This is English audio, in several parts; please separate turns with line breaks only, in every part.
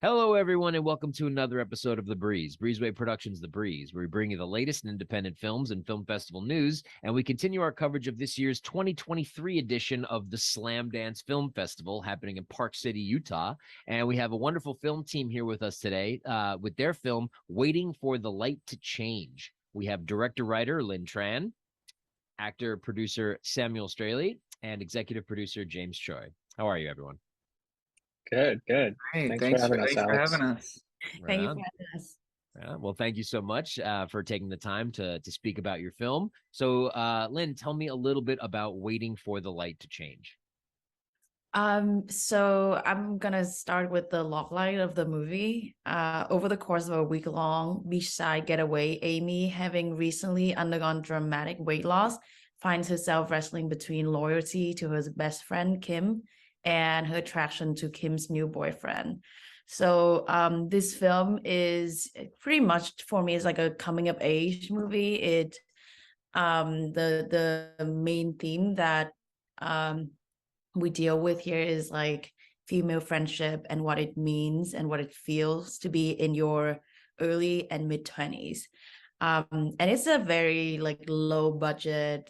Hello, everyone, and welcome to another episode of The Breeze, Breezeway Productions' The Breeze, where we bring you the latest in independent films and film festival news, and we continue our coverage of this year's 2023 edition of the Slamdance Film Festival happening in Park City, Utah. And we have a wonderful film team here with us today with their film, Waiting for the Light to Change. We have director-writer Linh Tran, actor-producer Samuel Straley, and executive producer James Choi. How are you, everyone?
Good.
Hey,
Thanks for having us,
thanks for
Alex.
having us.
Right
Thank you
on.
for having us.
Yeah, well, thank you so much for taking the time to speak about your film. So, Lynn, tell me a little bit about Waiting for the Light to Change.
So I'm gonna start with the logline of the movie. Over the course of a week-long beachside getaway, Amy, having recently undergone dramatic weight loss, finds herself wrestling between loyalty to her best friend Kim and her attraction to Kim's new boyfriend. So this film is pretty much, for me, is like a coming of age movie. The main theme that we deal with here is like female friendship and what it means and what it feels to be in your early and mid 20s. And it's a very like low budget,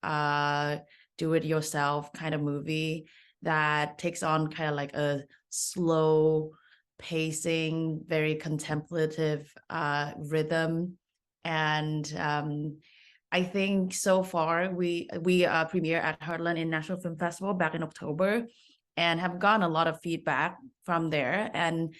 do it yourself kind of movie that takes on kind of like a slow pacing, very contemplative rhythm. And I think so far we premiere at Heartland International Film Festival back in October and have gotten a lot of feedback from there. And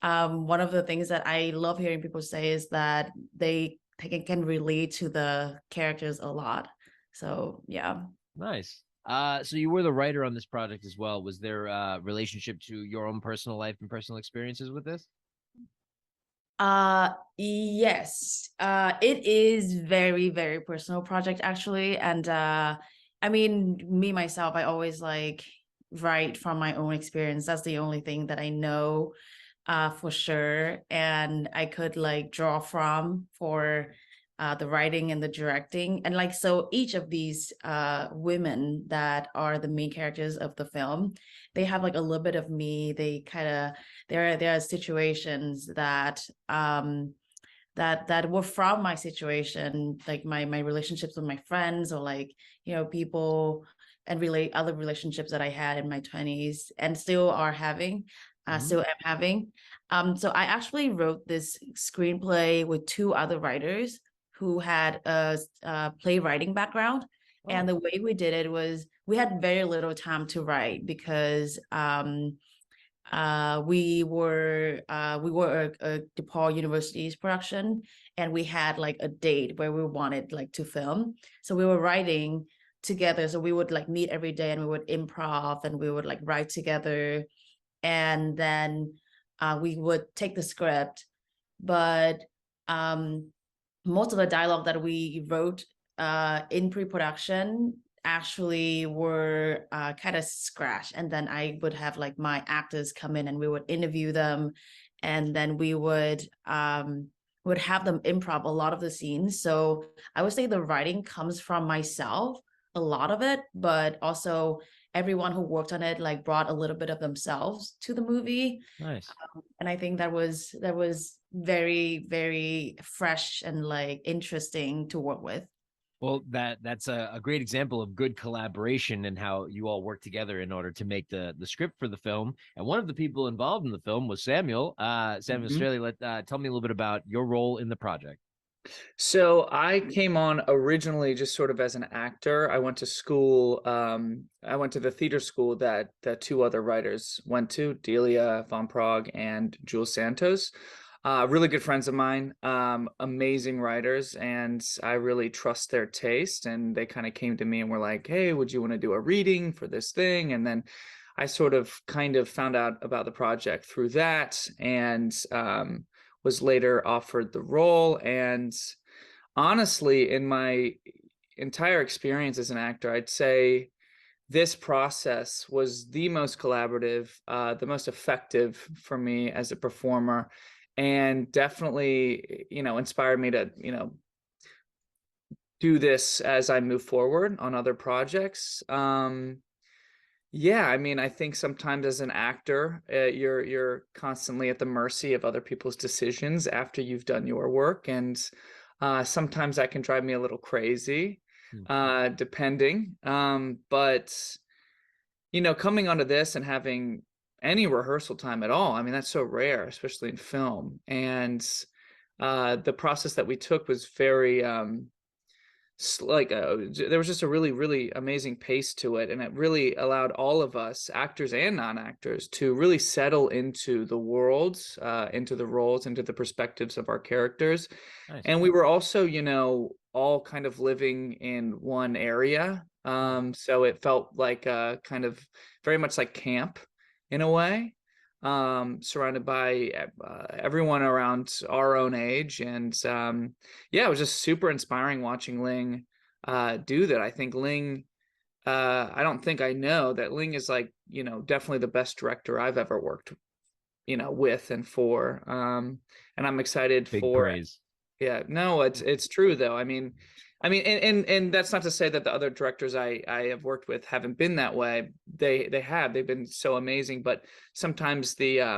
one of the things that I love hearing people say is that they can relate to the characters a lot. So yeah.
Nice. So you were the writer on this project as well. Was there a relationship to your own personal life and personal experiences with this?
Yes. It is very, very personal project actually. And I mean, me myself, I always like write from my own experience. That's the only thing that I know for sure. And I could like draw from for the writing and the directing. And like, so each of these women that are the main characters of the film, they have like a little bit of me. They kind of, there are situations that that were from my situation, like my relationships with my friends, or like, you know, people and relate other relationships that I had in my 20s and still are having, still am having. So I actually wrote this screenplay with two other writers who had a playwriting background.
Oh.
And the way we did it was we had very little time to write because we were a DePaul University's production, and we had like a date where we wanted like to film. So we were writing together. So we would like meet every day and we would improv and we would like write together. And then we would take the script, but most of the dialogue that we wrote in pre-production actually were kind of scratch, and then I would have like my actors come in and we would interview them, and then we would have them improv a lot of the scenes. So I would say the writing comes from myself, a lot of it, but also everyone who worked on it like brought a little bit of themselves to the movie.
Nice.
And I think that was very, very fresh and like interesting to work with.
Well, that's a great example of good collaboration and how you all work together in order to make the script for the film. And one of the people involved in the film was Samuel. Samuel Straley, tell me a little bit about your role in the project.
So I came on originally just sort of as an actor. I went to school. I went to the theater school that two other writers went to, Delia Von Prague and Jules Santos. Really good friends of mine, amazing writers, and I really trust their taste. And they kind of came to me and were like, "Hey, would you want to do a reading for this thing?" And then I sort of kind of found out about the project through that, and was later offered the role. And honestly, in my entire experience as an actor, I'd say this process was the most collaborative, the most effective for me as a performer, and definitely, inspired me to, do this as I move forward on other projects. Yeah, I mean, I think sometimes as an actor, you're constantly at the mercy of other people's decisions after you've done your work, and sometimes that can drive me a little crazy,
Hmm.
depending. But coming onto this and having any rehearsal time at all, I mean, that's so rare, especially in film. And the process that we took was very there was just a really really amazing pace to it, and it really allowed all of us, actors and non-actors, to really settle into the worlds, into the roles, into the perspectives of our characters.
Nice.
And we were also all kind of living in one area, so it felt like kind of very much like camp in a way, surrounded by everyone around our own age. And yeah, it was just super inspiring watching Ling do that. I think Ling, I don't think I know that Ling is like, definitely the best director I've ever worked, with and for. And I'm excited
Big
for,
praise.
yeah, no, it's true though. I mean, and that's not to say that the other directors I have worked with haven't been that way. They've been so amazing, but sometimes the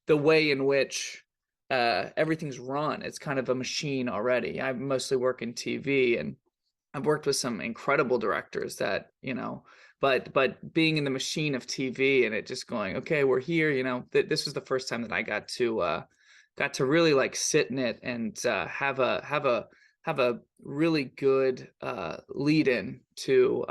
way in which everything's run, it's kind of a machine already. I mostly work in TV, and I've worked with some incredible directors that, but being in the machine of TV and it just going, okay, we're here, this was the first time that I got to really like sit in it and have a really good lead in to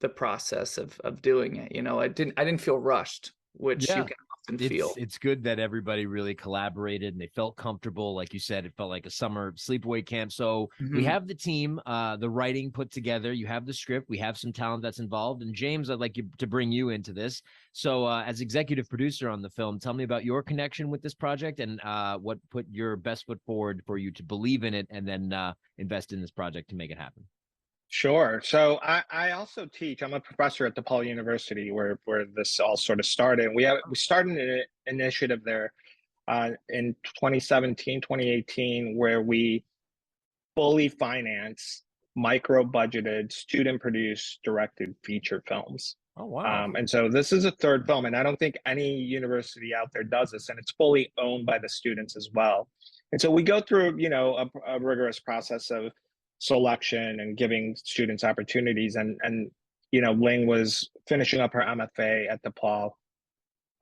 the process of doing it. I didn't feel rushed, which you
Yeah.
can often
It's
feel.
it's good that everybody really collaborated and they felt comfortable. Like you said, it felt like a summer sleepaway camp. So we
Mhm.
have the team, the writing put together. You have the script. We have some talent that's involved. And James, I'd like you to bring you into this. So as executive producer on the film, tell me about your connection with this project and what put your best foot forward for you to believe in it and then invest in this project to make it happen.
Sure. So I also teach. I'm a professor at DePaul University, where this all sort of started. We started an initiative there in 2017, 2018, where we fully finance micro budgeted, student produced, directed feature films.
Oh, wow.
And so this is a third film, and I don't think any university out there does this, and it's fully owned by the students as well. And so we go through, a rigorous process of selection and giving students opportunities. And Ling was finishing up her MFA at DePaul,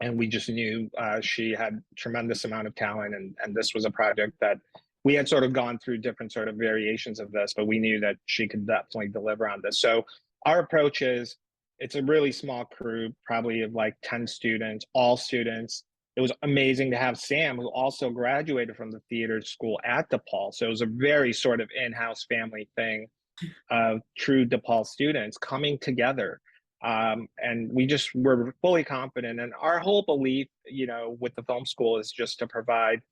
and we just knew she had tremendous amount of talent, and this was a project that we had sort of gone through different sort of variations of this, but we knew that she could definitely deliver on this. So our approach is, it's a really small crew, probably of like 10 students, all students. It was amazing to have Sam, who also graduated from the theater school at DePaul. So it was a very sort of in-house family thing of true DePaul students coming together. And we just were fully confident. And our whole belief, with the film school, is just to provide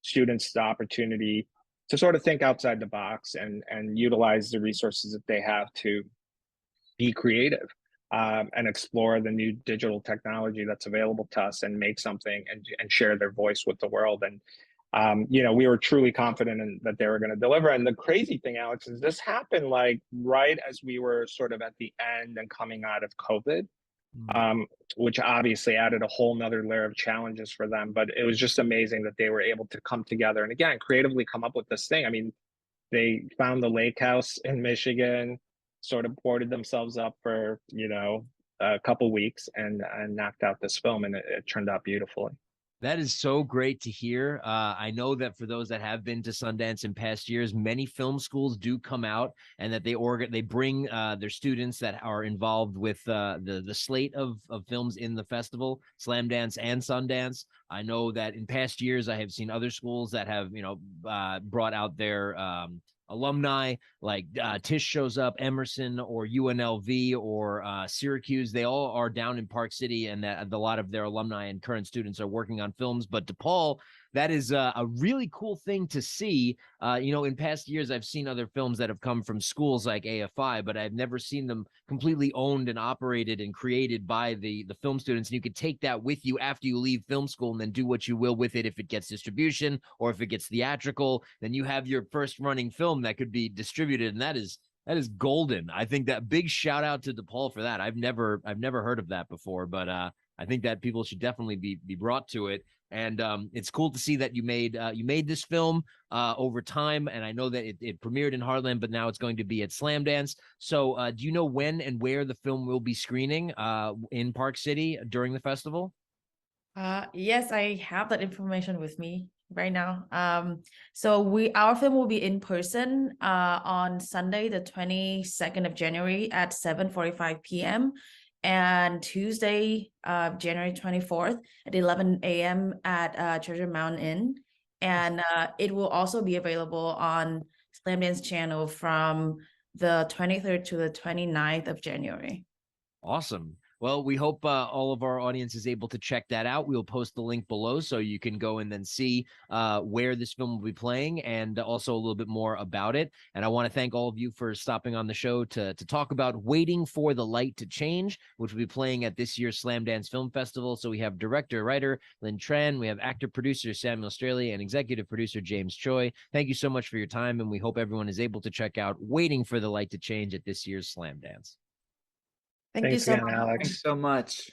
students the opportunity to sort of think outside the box and utilize the resources that they have to be creative, and explore the new digital technology that's available to us and make something and share their voice with the world. And we were truly confident that they were going to deliver. And the crazy thing, Alex, is this happened like right as we were sort of at the end and coming out of COVID,
Mm.
um, which obviously added a whole nother layer of challenges for them. But it was just amazing that they were able to come together and again, creatively come up with this thing. I mean, they found the lake house in Michigan, sort of boarded themselves up for, a couple weeks and knocked out this film, and it turned out beautifully.
That is so great to hear. I know that for those that have been to Sundance in past years, many film schools do come out and that they bring their students that are involved with the slate of films in the festival, Slamdance and Sundance. I know that in past years I have seen other schools that have brought out their alumni, like Tisch shows up, Emerson or UNLV or Syracuse. They all are down in Park City, and that a lot of their alumni and current students are working on films. But DePaul, that is a really cool thing to see. In past years, I've seen other films that have come from schools like AFI, but I've never seen them completely owned and operated and created by the film students. And you could take that with you after you leave film school and then do what you will with it. If it gets distribution or if it gets theatrical, then you have your first running film that could be distributed. And That is golden. I think that big shout out to DePaul for that. I've never heard of that before, but I think that people should definitely be brought to it. And it's cool to see that you made this film over time. And I know that it premiered in Heartland, but now it's going to be at Slamdance. So do you know when and where the film will be screening in Park City during the festival?
Yes, I have that information with me right now. So our film will be in person on Sunday, the 22nd of January at 7:45 p.m. and Tuesday, January 24th at 11 a.m. at Treasure Mountain Inn. And it will also be available on Slamdance channel from the 23rd to the 29th of January.
Awesome. Well, we hope all of our audience is able to check that out. We'll post the link below so you can go and then see where this film will be playing and also a little bit more about it. And I want to thank all of you for stopping on the show to talk about Waiting for the Light to Change, which will be playing at this year's Slamdance Film Festival. So we have director, writer Linh Tran, we have actor, producer Samuel Straley, and executive producer James Choi. Thank you so much for your time, and we hope everyone is able to check out Waiting for the Light to Change at this year's Slamdance.
Thank you so
again,
much.
Alex.
Thanks so much.